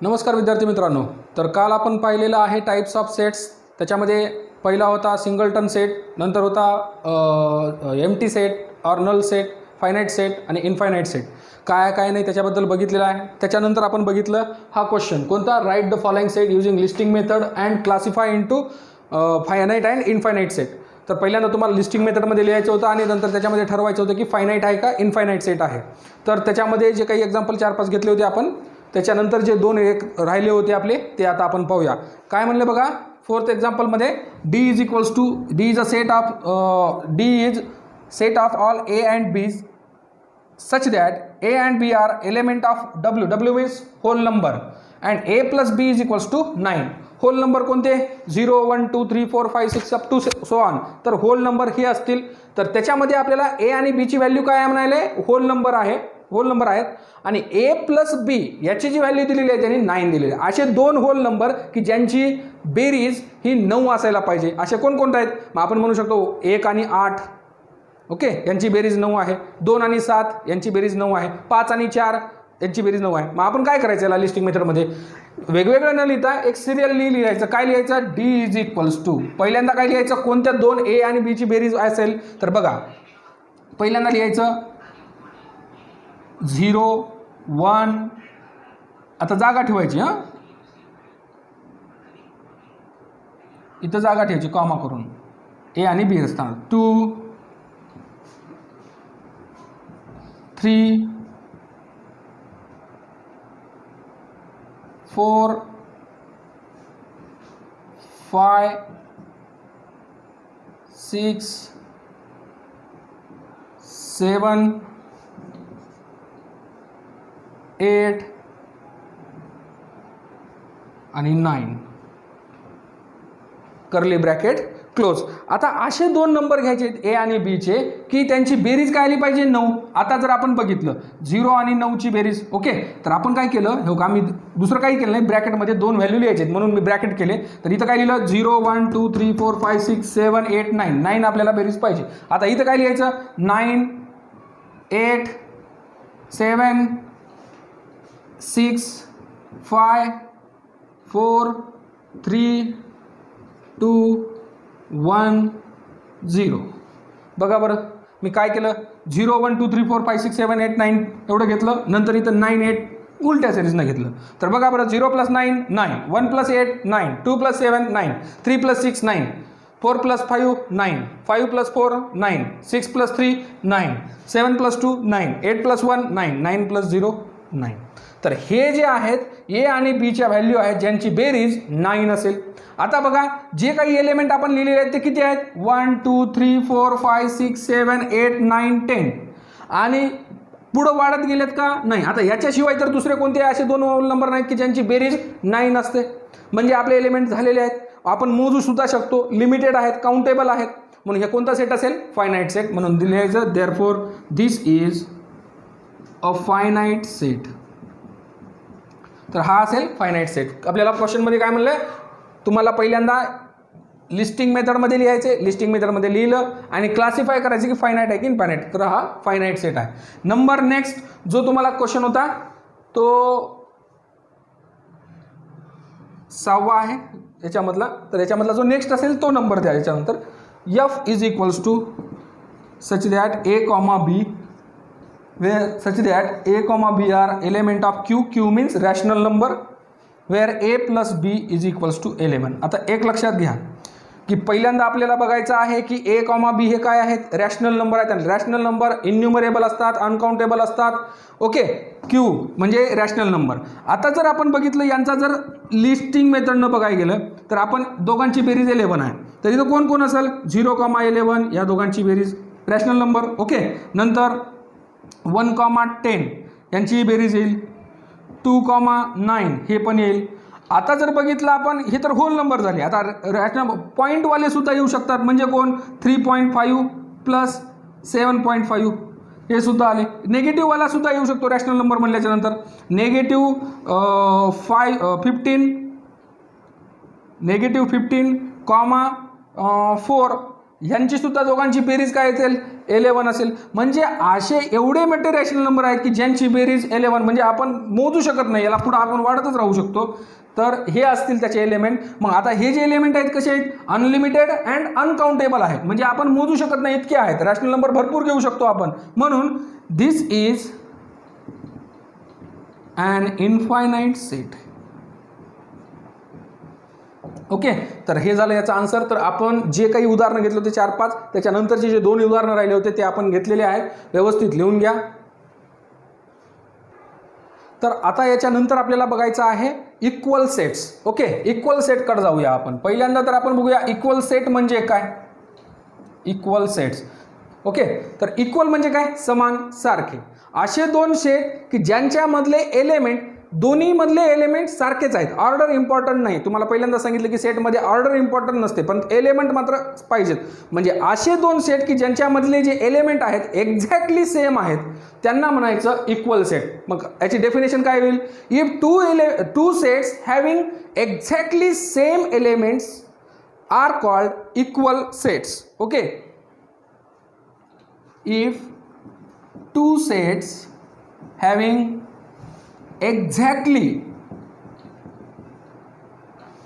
नमस्कार विद्यार्थी मित्रांनो. तर काल आपण पाहिलेलं आहे टाइप्स ऑफ सेट्स. त्याच्यामध्ये पहिला होता सिंगलटन सेट, नंतर होता एम्प्टी सेट और नल सेट, फायनाईट सेट आणि इनफायनाईट सेट. काय नाही त्याच्याबद्दल बघितलेलं आहे. त्याच्यानंतर आपण बघितलं हा क्वेश्चन कोणता, write the following set using listing method and classify into finite and infinite set. तर पहिल्यांदा तुम्हाला लिस्टिंग मेथडमध्ये लिहायचं होतं आणि नंतर त्याच्यामध्ये ठरवायचं होतं की फायनाईट आहे का इनफायनाईट सेट आहे. तर त्याच्यामध्ये जे काही एक्झाम्पल 4-5 घेतले होते आपण, त्याच्यानंतर जे दोन एक राहिले होते आपले ते आता आपण पाहूया. काय म्हणले बघा, फोर्थ एक्झाम्पलमध्ये D is equals to D is a set of D is set of all A and Bs such that a and b are element of w. w is whole number and a plus b is equals to 9. Whole number कोणते, 0 1 2 3 4 5 6 up to so on. तर whole number हे असतील. तर त्याच्यामध्ये आपल्याला ए आणि बी ची value काय म्हणाले, होल नंबर आहे, होल नंबर आहेत. आणि ए प्लस बी याची जी व्हॅल्यू दिलेली आहे त्यांनी 9 दिलेली आहे. असे दोन होल नंबर की ज्यांची बेरीज ही 9 असायला पाहिजे. असे कोणकोणते आहेत, मग आपण म्हणू शकतो 1 आणि 8, ओके, यांची बेरीज 9 आहे. 2 आणि 7 यांची बेरीज 9 आहे. 5 आणि 4 यांची बेरीज 9 आहे. मग आपण काय करायचं याला लिस्टिंग मेथडमध्ये वेगवेगळं न लिहिता एक सिरियली लिहायचं. काय लिहायचं, डी इज इक्वल्स टू, पहिल्यांदा काय लिहायचं, कोणत्या दोन ए आणि बी ची बेरीज असेल. तर बघा पहिल्यांदा लिहायचं 0 1, आता जागा ठेवायची, हां इथं जागा ठेवायची कॉमा करून, ए आणि बी असताना 2 3 4 5 6 7 8 आणि 9, कर्ली ब्रॅकेट क्लोज. आता असे दोन नंबर घ्यायचे ए आणि बी चे की त्यांची बेरीज काय आली पाहिजे, 9. आता जर आपण बघितलं 0 आणि 9 ची बेरीज, ओके, तर आपण काय केलं, हो का, मी दुसरं काही केलं नाही, ब्रॅकेटमध्ये दोन व्हॅल्यू लिहायचे म्हणून मी ब्रॅकेट केले. तर इथं काय लिहिलं, 0 1 2 3 4 5 6 7 8 9, 9 आपल्याला बेरीज पाहिजे. आता इथं काय लिहायचं, 9 8 7 6 5 4 3 2 1 0. बघा बरं मी काय केलं, 0 1 2 3 4 5 6 7 8 9 एवढं घेतलं, नंतर इथं 9 8 उलट्या सिरीजनं घेतलं. तर बघा बरं, 0 + 9 9, 1 + 8 9, 2 + 7 9, 3 + 6 9, 4 + 5 9, 5 + 4 9, 6 + 3 9, 7 + 2 9, 8 + 1 9, 9 + 0 9. तर हे जे आहेत ए आणि बीच्या व्हॅल्यू आहेत ज्यांची बेरीज 9 असेल. आता बघा जे काही एलिमेंट आपण लिहिलेले आहेत ते किती आहेत, 1 2 3 4 5 6 7 8 9 10, आणि पुढं वाढत गेलेत का, नाही. आता याच्याशिवाय तर दुसरे कोणते असे दोन होल नंबर नाहीत की ज्यांची बेरीज 9 असते. म्हणजे आपले एलिमेंट झालेले आहेत, आपण मोजू सुद्धा शकतो, लिमिटेड आहेत, काउंटेबल आहेत. म्हणून हे कोणता सेट असेल, फायनाईट सेट. म्हणून लिहायचं therefore this is a finite set. तर हा असेल फायनाईट सेट. आपल्याला क्वेश्चनमध्ये काय म्हणलं, तुम्हाला पहिल्यांदा लिस्टिंग मेथडमध्ये लिहायचे, लिस्टिंग मेथडमध्ये लिहिलं आणि क्लासिफाय करायचे की फायनाईट आहे की इनफायनाईट. तर हा फायनाईट सेट आहे. नंबर नेक्स्ट जो तुम्हाला क्वेश्चन होता तो 6वा आहे याच्यामधला. तर याच्यामधला जो नेक्स्ट असेल तो नंबर द्या. याच्यानंतर F is equals to such that A comma B where such that a comma b are element of q. q means rational number where a plus b is equals to 11. आता एक लक्षात घ्या की पहिल्यांदा आपल्याला बघायचं आहे की a कॉमा b हे काय आहेत, रॅशनल नंबर आहेत. रॅशनल नंबर इन्युमरेबल असतात, अनकाउंटेबल असतात, ओके. q म्हणजे रॅशनल नंबर. आता जर आपण बघितलं यांचा जर लिस्टिंग मेथडनं बघायला गेलं तर आपण दोघांची बेरीज 11 आहे. तर इथं कोण कोण असेल, 0,11 या दोघांची बेरीज रॅशनल नंबर, ओके. नंतर 1,10 यांची बेरीज येईल, 2,9 हे पण येईल. आता जर बघितलं आपण हे तर होल नंबर झाले. आता रॅशनल पॉईंटवाले सुद्धा येऊ शकतात, म्हणजे कोण, 3.5 + 7.5 हे सुद्धा आले. नेगेटिव्हवाला सुद्धा येऊ शकतो रॅशनल नंबर म्हणल्याच्या नंतर. -15, -15, 4 ह्यांची सुद्धा दोघांची बेरीज काय असेल 11 असेल. म्हणजे असे एवढे मोठे रॅशनल नंबर आहेत की ज्यांची बेरीज 11 म्हणजे आपण मोजू शकत नाही, याला पुढे आपण वाढतच राहू शकतो. तर हे असतील त्याचे एलिमेंट. मग आता हे जे एलिमेंट आहेत कसे आहेत, अनलिमिटेड अँड अनकाउंटेबल आहेत, म्हणजे आपण मोजू शकत नाही इतके आहेत. रॅशनल नंबर भरपूर घेऊ शकतो आपण. म्हणून this is an infinite set. Okay, तर हे झालं याचा आन्सर. तर आपण जे काही उदाहरणं घेतले होते 4-5, त्याच्यानंतरचे जे 2 उदाहरणं राहिले होते ते आपण घेतलेले आहेत, व्यवस्थित लिहून घ्या. तर आता याच्यानंतर आपल्याला बघायचं आहे equal sets. Okay, equal set कडे जाऊया आपण. पहिल्यांदा तर आपण बघूया इक्वल सेट म्हणजे काय. Equal sets. ओके, तर इक्वल म्हणजे काय, समान, सारखे. असे 2 सेट की ज्यांच्यामधले एलिमेंट, दोन्ही मधले एलिमेंट सारखेच आहेत. ऑर्डर इम्पॉर्टंट नाही. तुम्हाला पहिल्यांदा सांगितलं की सेटमध्ये ऑर्डर इम्पॉर्टंट नसते, पण एलिमेंट मात्र पाहिजेत. म्हणजे असे 2 सेट की ज्यांच्यामधले जे एलिमेंट आहेत एक्झॅक्टली सेम आहेत, त्यांना म्हणायचं इक्वल सेट. मग याची डेफिनेशन काय होईल, if two sets having exactly same elements are called equal sets. Okay, if two sets having exactly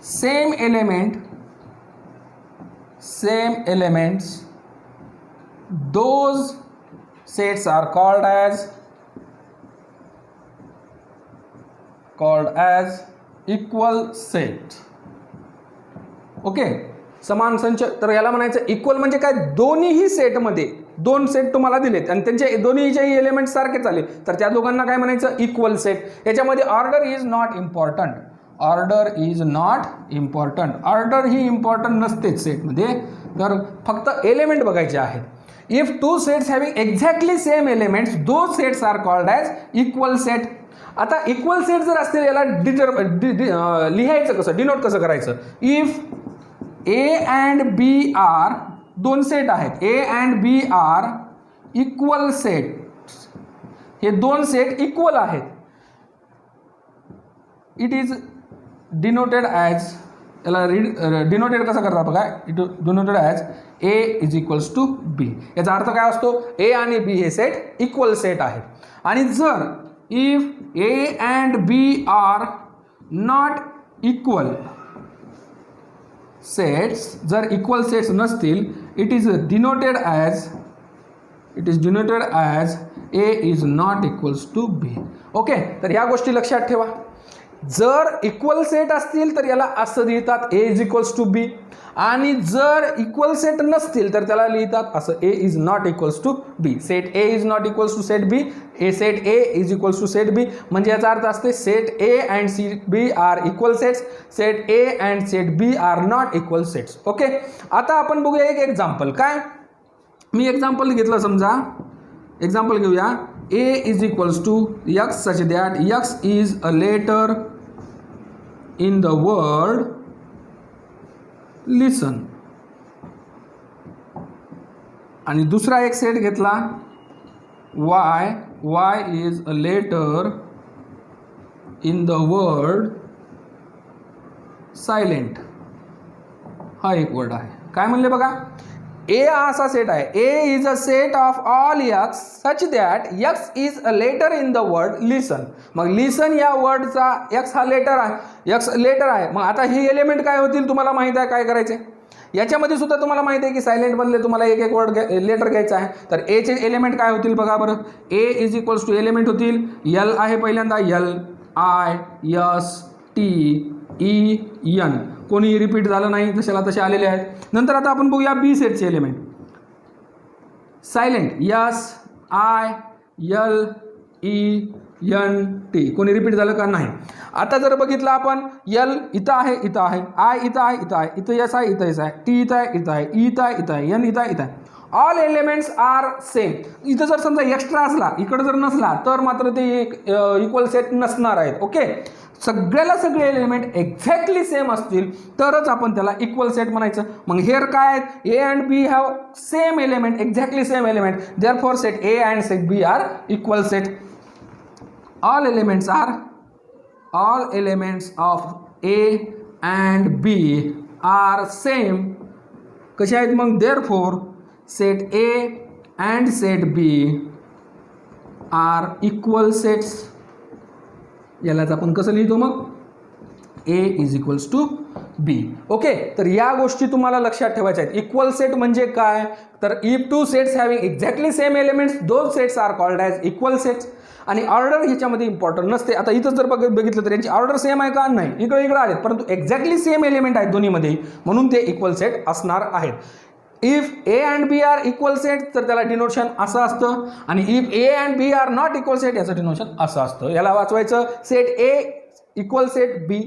same elements, those sets are called as equal set. Okay, समान संच. तर याला म्हणायचं इक्वल म्हणजे काय, दोन्हीही सेटमध्ये 2 सेट तुम्हाला दिलेत आणि त्यांचे दोन्हीचे एलिमेंट सारखेच आले, तर त्या दोघांना काय म्हणायचं इक्वल सेट. याच्यामध्ये order is not important. Order is not important. Order ही इम्पॉर्टंट नसतेच सेटमध्ये, तर फक्त एलिमेंट बघायचे आहेत. If two sets having exactly same elements, those sets are called as equal set. आता इक्वल सेट जर असतील याला लिहायचं कसं, डिनोट कसं करायचं. इफ A and B are 2 set आहेत, A and B are equal set. हे 2 सेट इक्वल आहेत. इट इज डिनोटेड ॲज, याला डिनोटेड कसं करतात बघा, it denoted as A is equals to B. याचा अर्थ काय असतो, A आणि B हे सेट इक्वल सेट आहेत. आणि जर if A and B are not equal sets, जर इक्वल सेट्स नसतील, it is denoted as A is not equals to B. Okay, तर ह्या गोष्टी लक्षात ठेवा. जर इक्वल सेट असतील तर याला असं लिहितात A is equals to B, आणि जर इक्वल सेट नसतील तर त्याला लिहितात असं A is not equals to B. Set A is not equals to set B, set A is equals to set B. म्हणजे याचा अर्थ असते set A and set B are equal sets, set A and set B are not equal sets. Okay, आता आपण बघूया एक example. काय, मी example घेतलं, समजा एक्झाम्पल घेऊया. A is equals to X such that X is a letter in the word listen. आणि दुसरा एक सेट घेतला Y is a letter in the word silent. हा एक वर्ड आहे. काय म्हणले बघा, A हा असा सेट आहे. A is a set of all X such that X is a letter in the word listen. मग लिसन या वर्डचा X हा लेटर आहे, X लेटर आहे. मग आता हे एलिमेंट काय होतील तुम्हाला माहित आहे, काय करायचे. याच्यामध्ये सुद्धा तुम्हाला माहिती आहे की सायलेंट बनले तुम्हाला एक एक वर्ड लेटर घ्यायचा आहे. तर ए चे एलिमेंट काय होतील बघा बरं. ए इज इक्वल्स टू एलिमेंट होतील L आहे पहिल्यांदा, L I S T E N. कोणी रिपीट झालं नाही, तशाला तसे आलेले आहेत. नंतर आता आपण बघूया बी सेटचे element. Silent S I L E N T. कोणी रिपीट झालं का नाही. आता जर बघितलं आपण, L इथं आहे, इथं आहे, I इथं आहे, इथं आहे, इथं S आहे, इथं S आहे, T इथं आहे, इथं आहे, E इथं आहे, इथं आहे, N इथं आहे, इथं आहे. All elements are same. इथं जर समजा एक्स्ट्रा असला, इकडं जर नसला तर मात्र ते इक्वल सेट नसणार आहेत. ओके, सगळ्याला सगळे एलिमेंट एक्झॅक्टली सेम असतील तरच आपण त्याला इक्वल सेट म्हणायचं. मग हेअर काय आहेत, A and B have same element, exactly same element, therefore set A and set B are equal set. all elements of A and B are same कसे आहेत मग? Therefore set A and set B are equal sets. यालाच आपण कसं लिहितो मग? A is equals to B. Okay, तर या गोष्टी तुम्हाला लक्षात ठेवायच्या आहेत. इक्वल सेट म्हणजे काय? तर if two sets having exactly same elements those sets are called as equal sets. आणि ऑर्डर ह्याच्यामध्ये इम्पॉर्टंट नसते. आता इथं जर बघितलं तर यांची ऑर्डर सेम आहे का? नाही, इकडे आलेत, परंतु एक्झॅक्टली सेम एलिमेंट आहेत दोन्हीमध्ये, म्हणून ते इक्वल सेट असणार आहेत. If A and B are equal set तर त्याला डिनोशन असं असतं, आणि if A and B are not equal set याचं डिनोशन असं असतं. याला वाचवायचं set A equal set B.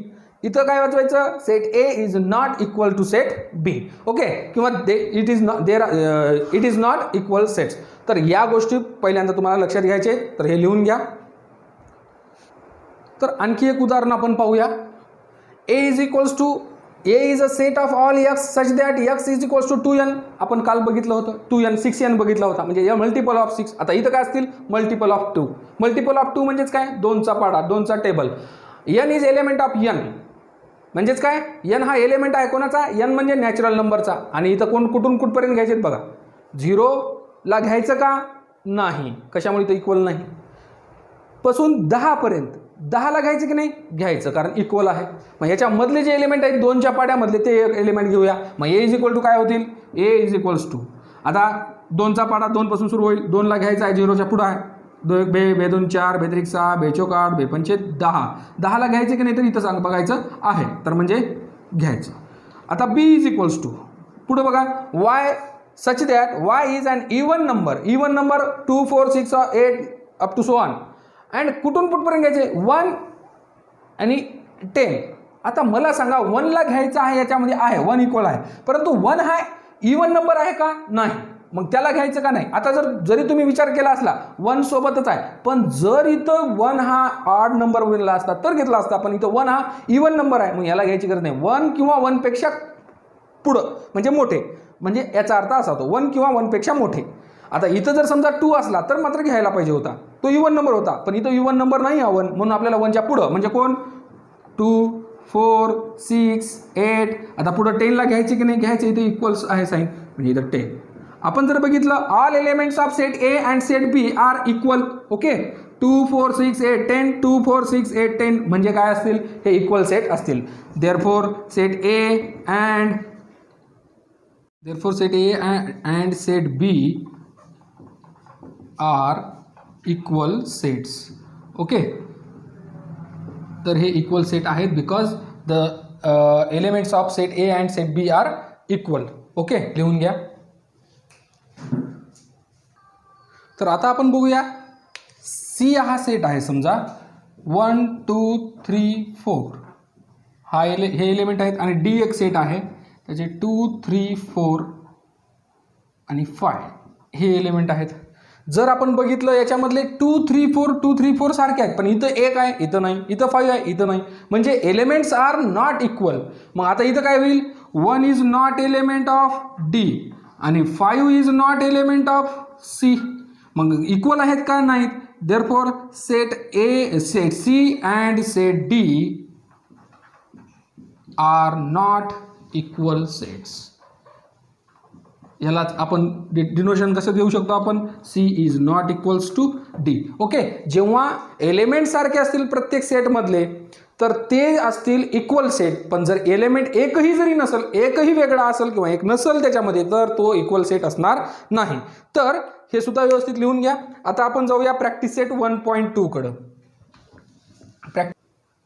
इथं काय वाचवायचं? Set A is not equal to set B. Okay, किंवा it is not equal sets. तर या गोष्टी पहिल्यांदा तुम्हाला लक्षात घ्यायचे, तर हे लिहून घ्या. तर आणखी एक उदाहरण आपण पाहूया. A is equals to A is a set of all X such that X is equals to 2n. आपण काल बघितलं होतं 2n, 6n बघितला होता, म्हणजे मल्टिपल ऑफ 6. आता इथं काय असतील? Multiple of 2. मल्टिपल ऑफ 2 म्हणजेच काय? 2चा पाडा, 2चा table. n is element of n म्हणजेच काय? n हा एलिमेंट आहे कोणाचा? n म्हणजे नॅचरल नंबरचा. आणि इथं कुठून कुठपर्यंत घ्यायचे बघा? 0ला घ्यायचं का? नाही. कशामुळे इथं इक्वल नाही. पासून 10 पर्यंत 10ला घ्यायचं की नाही? घ्यायचं, कारण इक्वल आहे. मग याच्यामधले जे एलिमेंट आहेत 2च्या पाड्यामधले ते एलिमेंट घेऊया. मग ए इज इक्वल टू काय होतील? ए इज इक्वल्स टू, आता 2चा पाडा 2 पासून सुरू होईल, 2ला घ्यायचा आहे, 0च्या पुढं आहे. 2 बे 2 4 बे 6 बे 4 बे 5 10. 10ला घ्यायचं की नाही? तर इथं सांग बघायचं आहे, तर म्हणजे घ्यायचं. आता बी इज इक्वल्स टू, पुढं बघा, Y such that Y is an even number. Even number 2 4 6 8 up to so on. And कुठून कुठपर्यंत घ्यायचे? 1 आणि 10. आता मला सांगा 1ला घ्यायचं आहे, याच्यामध्ये आहे 1 इक्वल आहे, परंतु 1 हा इवन नंबर आहे का? नाही. मग त्याला घ्यायचं का नाही? आता जरी तुम्ही विचार केला असला 1 सोबतच आहे, पण जर इथं 1 हा ऑड नंबर बनला असता तर घेतला असता, पण इथं 1 हा इवन नंबर आहे, मग याला घ्यायची गरज नाही. 1 किंवा 1 पेक्षा पुढं म्हणजे मोठे, म्हणजे याचा अर्थ असा होतो 1 किंवा 1 पेक्षा मोठे. आता इथं जर समजा 2 असला तर मात्र घ्यायला पाहिजे होता, तो इवन नंबर होता, पण इथं इवन नंबर नाही हा 1, म्हणून आपल्याला 1च्या पुढं म्हणजे कोण? 2 4 6 8. आता पुढं 10ला घ्यायचे की नाही? घ्यायचे. इथे इक्वल्स आहे साईन, म्हणजे इथं 10. आपण जर बघितलं all elements of set A and set B are equal. Okay, 2 4 6 8 10 2 4 6 8 10 म्हणजे काय असतील? हे इक्वल सेट असतील. Therefore set A and set B are equal sets. Okay, तर हे इक्वल सेट आहेत because the elements of set A and set B are equal. Okay, लिहून घ्या. तर आता आपण बघूया, सी हा सेट आहे समजा 1 2 3 4 हा हे एलिमेंट आहेत, आणि डी एक सेट आहे त्याचे 2 3 4 आणि 5 हे एलिमेंट आहेत. जर आपण बघितलं याच्यामधले 2 3 4 2 3 4 सारखे आहेत, पण इथं 1 आहे, इथं नाही, इथं 5 आहे, इथं नाही, म्हणजे एलिमेंट्स आर नॉट इक्वल. मग आता इथं काय होईल? 1 is not element of D आणि 5 is not element of C. मग इक्वल आहेत का? नाहीत. Therefore set C and set D are not equal sets. यालाच आपण डिनोशन कसं देऊ शकतो आपण? C is not equals to D. Okay, जेव्हा एलिमेंट सारखे असतील प्रत्येक सेटमधले तर ते असतील इक्वल सेट, पण जर एलिमेंट एकही जरी नसेल, एकही वेगळा असेल किंवा एक नसेल त्याच्यामध्ये, तर तो इक्वल सेट असणार नाही. तर हे सुद्धा व्यवस्थित लिहून घ्या. आता आपण जाऊया प्रॅक्टिस सेट 1.2 कडं.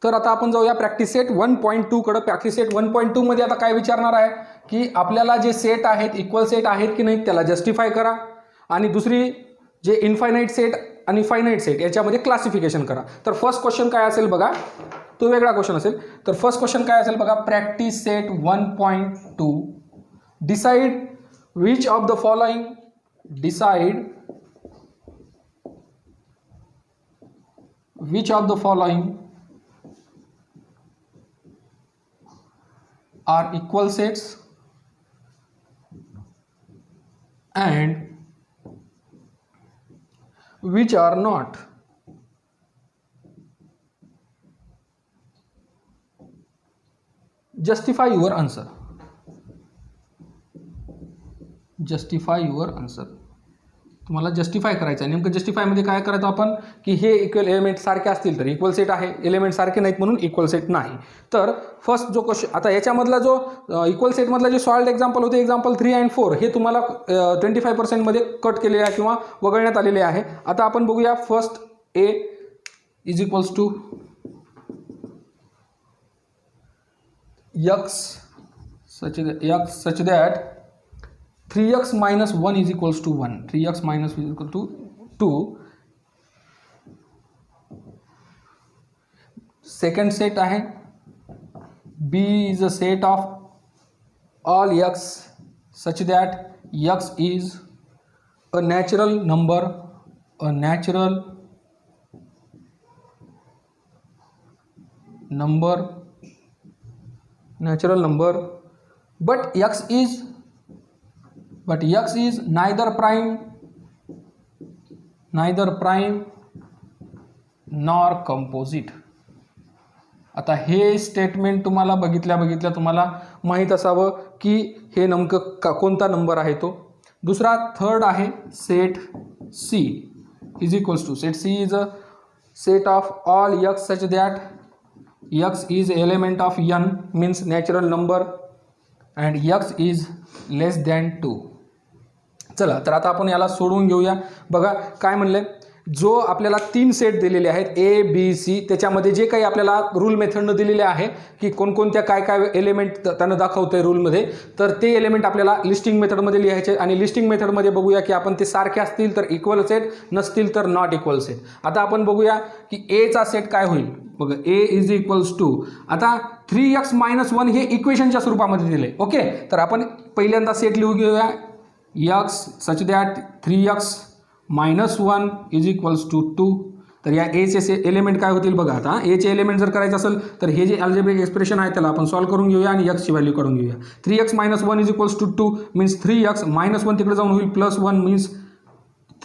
तर आता आपण जाऊया प्रॅक्टिस सेट 1.2 कडं. प्रॅक्टिस सेट 1.2 मध्ये आता काय विचारणार आहे की आपल्याला जे सेट आहेत इक्वल सेट आहेत की नाही त्याला जस्टिफाय करा, आणि दुसरी जे इनफायनाईट सेट आणि फायनाईट सेट याच्यामध्ये क्लासिफिकेशन करा. तर फर्स्ट क्वेश्चन काय असेल बघा, तो वेगळा क्वेश्चन असेल. तर फर्स्ट क्वेश्चन काय असेल बघा, practice set 1.2 decide which of the following are equal sets and which are not. Justify your answer. Justify your answer. तुम्हाला जस्टिफाय करायचं आहे. नेमकं जस्टिफायमध्ये काय करायचं आपण की हे इक्वल एलिमेंट सारखे असतील तर इक्वल सेट आहे, एलिमेंट सारखे नाहीत म्हणून इक्वल सेट नाही. तर फर्स्ट जो क्वेश्चन आता याच्यामधला जो इक्वल सेटमधला जे सॉल्ड एक्झाम्पल होते एक्झाम्पल 3 आणि 4 हे तुम्हाला 25% कट केलेले आहे किंवा वगळण्यात आलेले आहे. आता आपण बघूया first A is equals to x such that 3x minus 1 is equals to 1. 3x minus 1 is equal to 2. Second set आहे B is a set of all x such that x is a natural number, but x is neither prime nor composite. आता हे statement तुम्हाला बघितल्या तुम्हाला माहीत असावं की हे नेमकं कोणता नंबर आहे तो. दुसरा थर्ड आहे set C is equals to set C is a set of all x such that x is element of n means natural number and x is less than 2. चला तर आता आपण याला सोडवून घेऊया. बघा काय म्हणले, जो आपल्याला 3 सेट दिलेले आहेत A B C त्याच्यामध्ये जे काही आपल्याला रूल मेथडनं दिलेले आहे की कोणकोणत्या काय एलिमेंट त्यानं दाखवतंय रूलमध्ये, तर ते एलिमेंट आपल्याला लिस्टिंग मेथडमध्ये लिहायचे आणि लिस्टिंग मेथडमध्ये बघूया की आपण ते सारखे असतील तर इक्वल सेट, नसतील तर नॉट इक्वल सेट. आता आपण बघूया की एचा सेट काय होईल. बघा ए इज इक्वल्स टू आता 3x मायनस 1 हे इक्वेशनच्या स्वरूपामध्ये दिले. ओके तर आपण पहिल्यांदा सेट लिहू घेऊया x such that 3x minus 1 is equals to 2. तर या एचे एलिमेंट काय होतील बघा. आता एचे एलिमेंट जर करायचं असेल तर हे जे अल्जेब्रिक एक्सप्रेशन आहे त्याला आपण सॉल्व्ह करून घेऊया आणि x ची व्हॅल्यू काढून घेऊया. 3x minus 1 is equals to 2 means 3x minus 1 तिकडे जाऊन होईल plus 1 means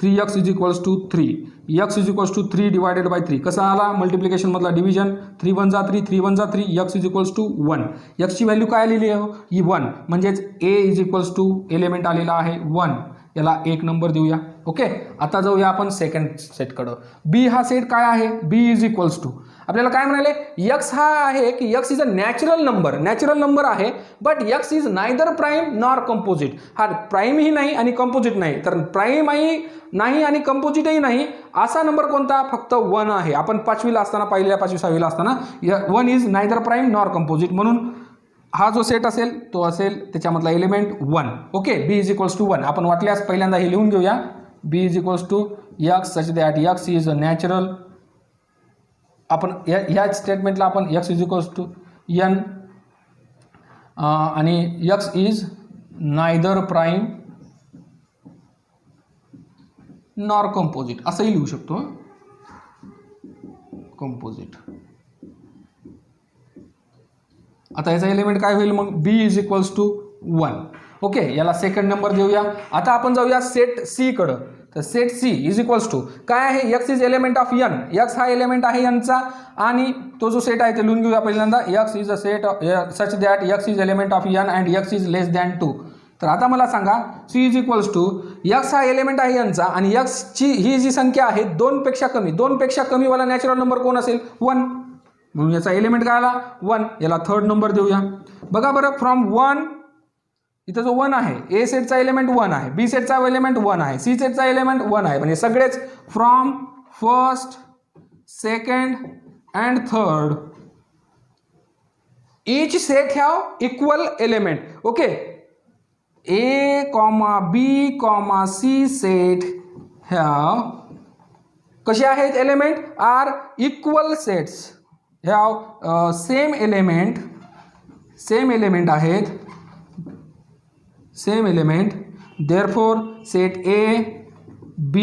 3x is equals to 3. x is equals to 3 divided by 3 कसा आला मल्टिप्लिकेशन मधला डिव्हिजन 3 1 जा 3 3 1 जा 3 x is equals to 1. x ची व्हॅल्यू काय आलेली आहे ही 1 म्हणजेच a is equals to element आलेला आहे 1. याला 1 नंबर देऊया. ओके आता जाऊया आपण सेकंड सेटकडं. B हा सेट काय आहे B इज इक्वल्स टू आपल्याला काय म्हणाले x हा आहे की x is a natural number आहे but x is neither prime nor composite. हा प्राईमही नाही आणि कंपोजिट नाही. तर प्राईमही नाही आणि कंपोजिटही नाही असा नंबर कोणता फक्त 1 आहे. आपण 5वीला असताना पहिल्या 5वी 6वीला असताना 1 is neither prime nor composite म्हणून हा जो सेट असेल तो असेल त्याच्यामधला element 1. Okay B is equals to 1. आपण वाटल्यास पहिल्यांदा हे लिहून घेऊया B is equals to x such that x is a natural. आपण ह्या स्टेटमेंटला आपण x is equals to n आणि x is neither prime nor composite असंही लिहू शकतो. कंपोजिट आता याचा एलिमेंट काय होईल मग B is equals to 1. Okay याला सेकंड नंबर देऊया. आता आपण जाऊया सेट C कडं. तर set C is equals to काय आहे x is element of n. x हा एलिमेंट आहे n चा आणि तो जो सेट आहे ते लिहून घेऊया पहिल्यांदा x is a set such that x is element of n and x is less than 2. तर आता मला सांगा C is equals to x हा एलिमेंट आहे n चा आणि x ची ही जी संख्या आहे 2 पेक्षा कमी वाला नॅचरल नंबर कोण असेल 1. म्हणून याचा एलिमेंट काय आला 1. याला थर्ड नंबर देऊया. बघा बरं फ्रॉम 1 इथं जो 1 आहे A सेटचा एलिमेंट 1 आहे B सेटचा एलिमेंट 1 आहे C सेटचा एलिमेंट 1 आहे म्हणजे सगळेच from first second and third each set have equal element. Okay A, B, C set have कसे आहेत element are equal sets have same element आहेत same element therefore set A, B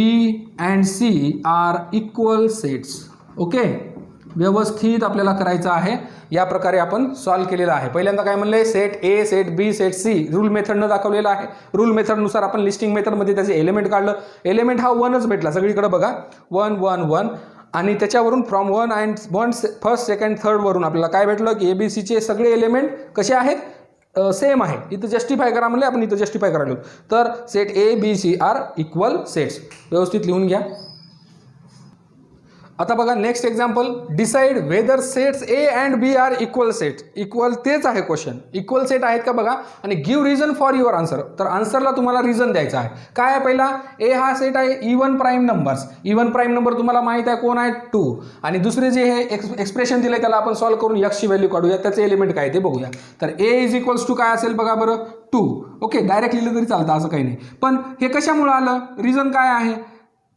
and C are equal sets. ओके व्यवस्थित आपल्याला करायचं आहे. या प्रकारे आपण सॉल्व केलेला आहे. पहिल्यांदा काय म्हणले set A, set B, set C rule मेथडनं दाखवलेला आहे. रूल मेथडनुसार आपण लिस्टिंग मेथडमध्ये त्याचे एलिमेंट काढलं. एलिमेंट हा 1च भेटला सगळीकडे बघा 1 1 1 आणि त्याच्यावरून from 1 and first second third वरून आपल्याला काय भेटलं की ABCचे सगळे एलिमेंट कसे आहेत सेम आहे, इथं जस्टिफाय करा म्हणले आपण, इथं जस्टिफाय करायला. तर set A B C are equal sets, व्यवस्थित लिहून घ्या. आता बघा next example, decide whether sets A and B are equal sets. Equal तेच आहे क्वेश्चन, इक्वल सेट आहेत का बघा, आणि give reason for your answer. तर आन्सरला तुम्हाला रिझन द्यायचा आहे. काय आहे पहिला, ए हा सेट आहे even prime numbers. Even prime number तुम्हाला माहित आहे कोण आहे, 2. आणि दुसरे जे हे एक्सप्रेशन दिले त्याला आपण सॉल्व्ह करून एक्सची व्हॅल्यू काढूया, त्याचे एलिमेंट काय ते बघूया. तर ए इज इक्वल्स टू काय असेल बघा बरं, 2. ओके, डायरेक्ट लिहिलं तरी चालतं, असं काही नाही. पण हे कशामुळे आलं, रिझन काय आहे,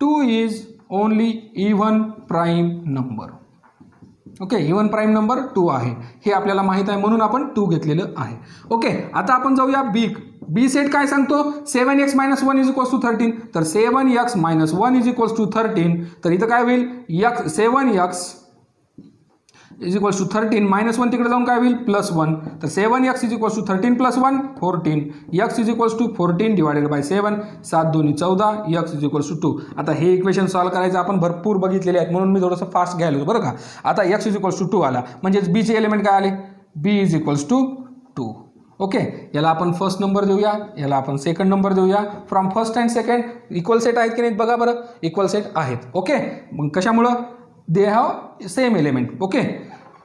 2 is only even prime number. Okay, even prime number 2 आहे, हे आपल्याला माहित आहे म्हणून आपण 2 घेतलेलं आहे. ओके, आता आपण जाऊया बी सेट काय सांगतो, 7x - 1 इज इक्वल्स टू 13. तर 7x - 1 इज इक्वल्स टू 13. तर इथं काय होईल, 7x इज इक्वल्स टू 13 -1 तिकडे जाऊन काय होईल +1. तर 7x is equals to 13 + 1 14. x is equals to 14 divided by 7, 7 2 14, x is equals to 2. आता हे इक्वेशन सॉल्व्ह करायचं आपण भरपूर बघितलेले आहेत म्हणून मी थोडंसं फास्ट घ्यायला बरं का. आता x इज इक्वल्स टू 2 आला, म्हणजेच b चे एलिमेंट काय आले, b is equals to 2. Okay, याला आपण फर्स्ट नंबर देऊया, याला आपण सेकंड नंबर देऊया. From first and second equal set आहेत की नाहीत बघा बरं, इक्वल सेट आहेत. ओके, मग कशामुळं, they have same element. Okay,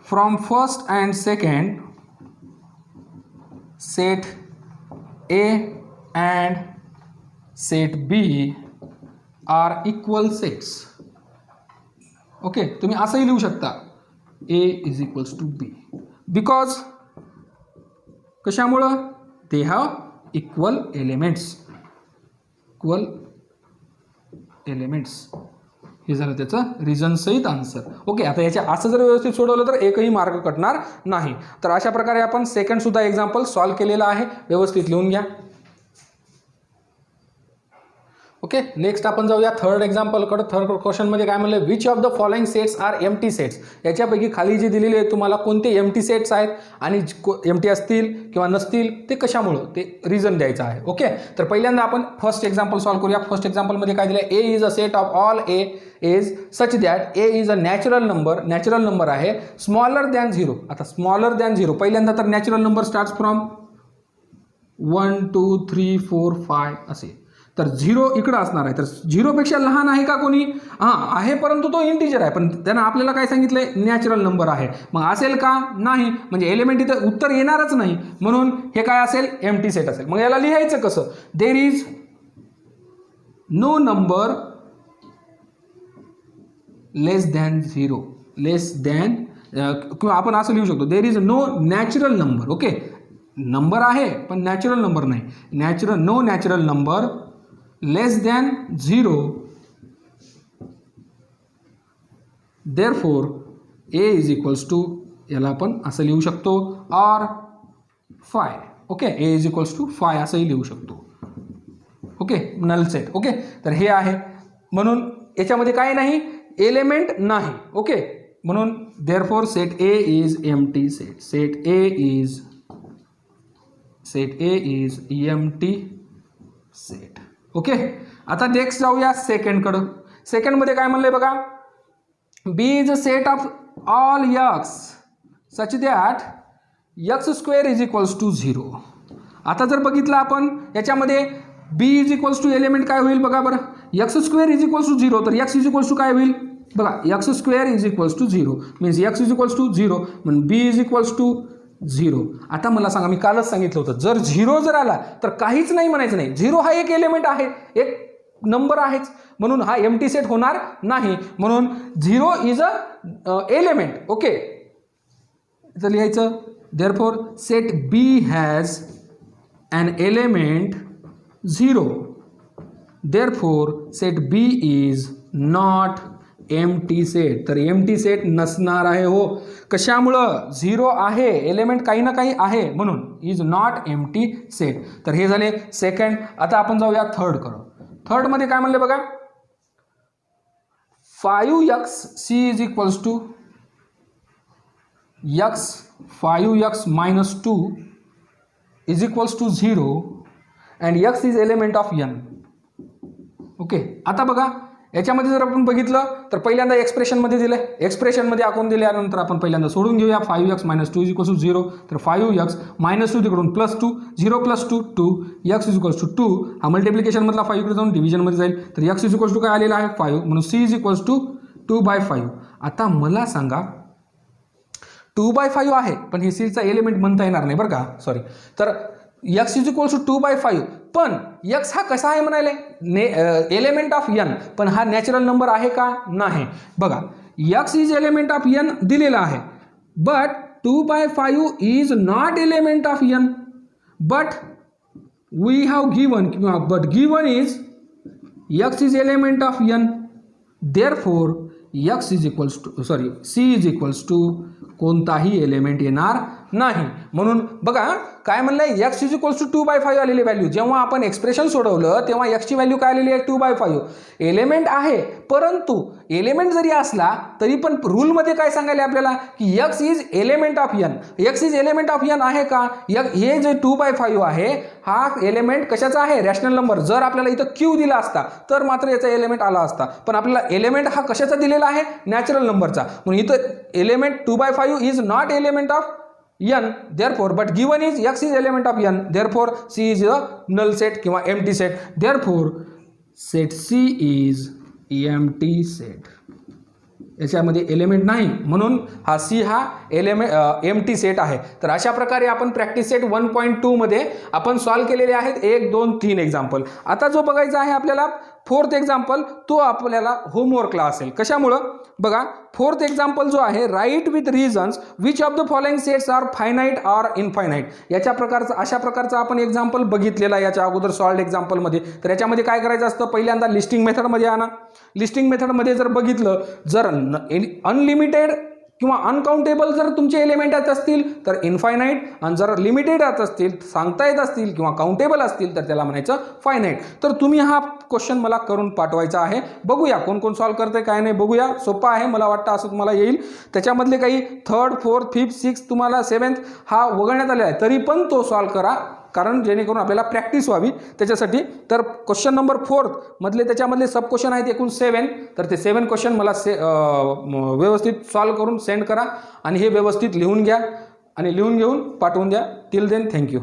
from first and second set A and set B are equal sets. Okay, तुम्ही असंही लिहू शकता, A is equals to B, because कशामुळं, they have equal elements. Equal elements हे झालं त्याचं रिझन सहित answer. Okay, आता याच्या असं जर व्यवस्थित सोडवलं तर एकही मार्क कटणार नाही. तर अशा प्रकारे आपण सेकंड सुद्धा एक्झाम्पल सॉल्व्ह केलेला आहे, व्यवस्थित लिहून घ्या. ओके, नेक्स्ट आपण जाऊया थर्ड एक्झाम्पलकडे. थर्ड क्वेश्चनमध्ये काय म्हणलं, which of the following sets are empty sets. याच्यापैकी खाली जे दिलेले आहेत तुम्हाला कोणते एम्प्टी सेट्स आहेत आणि एम्प्टी असतील किंवा नसतील ते कशामुळं, ते रिझन द्यायचं आहे. ओके, तर पहिल्यांदा आपण फर्स्ट एक्झाम्पल सॉल्व्ह करूया. फर्स्ट एक्झाम्पलमध्ये काय दिलं, A is a set of all A is such that A is a natural number. Natural number आहे स्मॉलर दॅन 0. आता स्मॉलर दॅन 0 पहिल्यांदा तर नॅचरल नंबर स्टार्ट्स फ्रॉम 1 2 3 4 5 असे. तर 0 इकडं असणार आहे. तर 0 पेक्षा लहान आहे का कोणी, हां आहे, परंतु तो इंटिजर आहे. पण त्यानं आपल्याला काय सांगितलंय, नॅचरल नंबर आहे. मग असेल का, नाही, म्हणजे एलिमेंट इथं उत्तर येणारच नाही, म्हणून हे काय असेल, एम्प्टी सेट असेल. मग याला लिहायचं कसं, there is no number less than 0, less than, किंवा आपण असं लिहू शकतो, there is no natural number. Okay, number आहे पण नॅचरल नंबर नाही, no natural number less than 0, therefore a is equals to, याला आपण असं लिहू शकतो, or 5. Okay, a is equals to 5 असंही लिहू शकतो. Okay, null set. ओके, तर हे आहे, म्हणून याच्यामध्ये काय नाही, एलिमेंट नाही. ओके, म्हणून therefore set a is empty set. Set a is empty set. Okay, आता नेक्स्ट जाऊया सेकंडकडं. सेकंडमध्ये काय म्हणलंय बघा, B is a set of all X such that x² is equals to 0. आता जर बघितलं आपण याच्यामध्ये B is equals to element काय होईल बघा बरं, x² इज इक्वल्स टू 0. तर x इज इक्वल्स टू काय होईल बघा, x² is equals to 0 means x is equals to 0, म्हणून b इज इक्वल्स टू 0. आता मला सांगा, मी कालच सांगितलं होतं, जर 0 जर आला तर काहीच नाही म्हणायचं नाही. 0 हा एक एलिमेंट आहे, एक नंबर आहेच, म्हणून हा एम्प्टी सेट होणार नाही. म्हणून 0 इज अ एलिमेंट. ओके, इथं लिहायचं, therefore set B has an element 0, therefore set B is not empty set. तर एम्प्टी सेट नसणार आहे. हो, कशामुळं, 0 आहे, एलिमेंट काही ना काही आहे, म्हणून इज नॉट एम्प्टी सेट. तर हे झाले सेकंड. आता आपण जाऊया थर्ड करू. थर्डमध्ये काय म्हणले बघा, 5xc is equals to x 5x minus 2 is equals to 0 and x is element of n. Okay, आता बघा याच्यामध्ये जर आपण बघितलं तर पहिल्यांदा एक्सप्रेशनमध्ये दिलं आहे, एक्सप्रेशनमध्ये आखून दिल्यानंतर आपण पहिल्यांदा सोडून घेऊया. 5x - 2 = 0, तर 5x - 2 तिकडून +2, 0 + 2 2, x = 2. हा मल्टिप्लिकेशनमधला 5 इकडे जाऊन डिव्हिजनमध्ये जाईल, तर x = काय आलेला आहे 5, म्हणून c = 2/5. आता मला सांगा 2/5 आहे, पण हे सीचा एलिमेंट म्हणता येणार नाही बरं का, सॉरी. तर x = 2/5, पण x हा कसा आहे म्हणाले, एलिमेंट ऑफ n, पण हा नॅचरल नंबर आहे का, नाही. बघा x is element of n दिलेला आहे, but 2/5 is not element of n, but we have given, किंवा but given is x is element of n, therefore x c कोणताही एलिमेंट येणार नाही. म्हणून बघा काय म्हणलंय, x = 2/5 आलेली व्हॅल्यू. जेव्हा आपण एक्सप्रेशन सोडवलं तेव्हा x ची व्हॅल्यू काय आलेली आहे 2/5. एलिमेंट आहे, परंतु एलिमेंट जरी असला तरी पण रूलमध्ये काय सांगायला आपल्याला की x is element of n. x is element of n आहे का, हे जे 2/5 आहे हा एलिमेंट कशाचा आहे, रॅशनल नंबर. जर आपल्याला इथं q दिला असता तर मात्र याचा एलिमेंट आला असता, पण आपल्याला एलिमेंट हा कशाचा दिलेला आहे, नॅचरल नंबरचा. म्हणून इथं element 2/5 is not element of n, therefore but given is x is element of n, therefore c is a null set किंवा empty set, therefore set c is empty set. याच्यामध्ये element नाही, म्हणून हा C हा empty set आहे. तर अशा प्रकारे आपण प्रॅक्टिस सेट 1.2 मध्ये आपण सॉल्व्ह केलेले आहेत 1 2 3 एक्झाम्पल. आता जो बघायचा आहे आपल्याला 4th एक्झाम्पल, तो आपल्याला होमवर्कला असेल. कशामुळं बघा, 4th एक्झाम्पल जो आहे, write with reasons which of the following sets are finite or infinite. याच्या प्रकारचं अशा प्रकारचं आपण एक्झाम्पल बघितलेला याच्या अगोदर सॉल्व्ड एक्झाम्पलमध्ये. तर याच्यामध्ये काय करायचं असतं, पहिल्यांदा लिस्टिंग मेथडमध्ये आणा. लिस्टिंग मेथडमध्ये जर बघितलं, जर अनलिमिटेड किंवा अनकाउंटेबल जर तुमचे एलिमेंट येत असतील तर इनफायनाईट, आणि जर लिमिटेड येत असतील, सांगता येत असतील किंवा काउंटेबल असतील तर त्याला म्हणायचं फायनाईट. तर तुम्ही हा क्वेश्चन मला करून पाठवायचा आहे. बघूया कोण कोण सॉल्व्ह करते काय नाही, बघूया. सोपा आहे, मला वाटतं असं तुम्हाला येईल. त्याच्यामधले काही 3rd 4th 5th 6th तुम्हाला 7th हा वगळण्यात आलेला आहे, तरी पण तो सॉल्व्ह करा, कारण जेणेकरून आपल्याला प्रॅक्टिस व्हावी त्याच्यासाठी. तर क्वेश्चन नंबर 4th मधले त्याच्यामधले सब क्वेश्चन आहेत एकूण 7. तर ते 7 क्वेश्चन मला व्यवस्थित सॉल्व्ह करून सेंड करा, आणि हे व्यवस्थित लिहून घ्या आणि लिहून घेऊन पाठवून द्या. Till then thank you.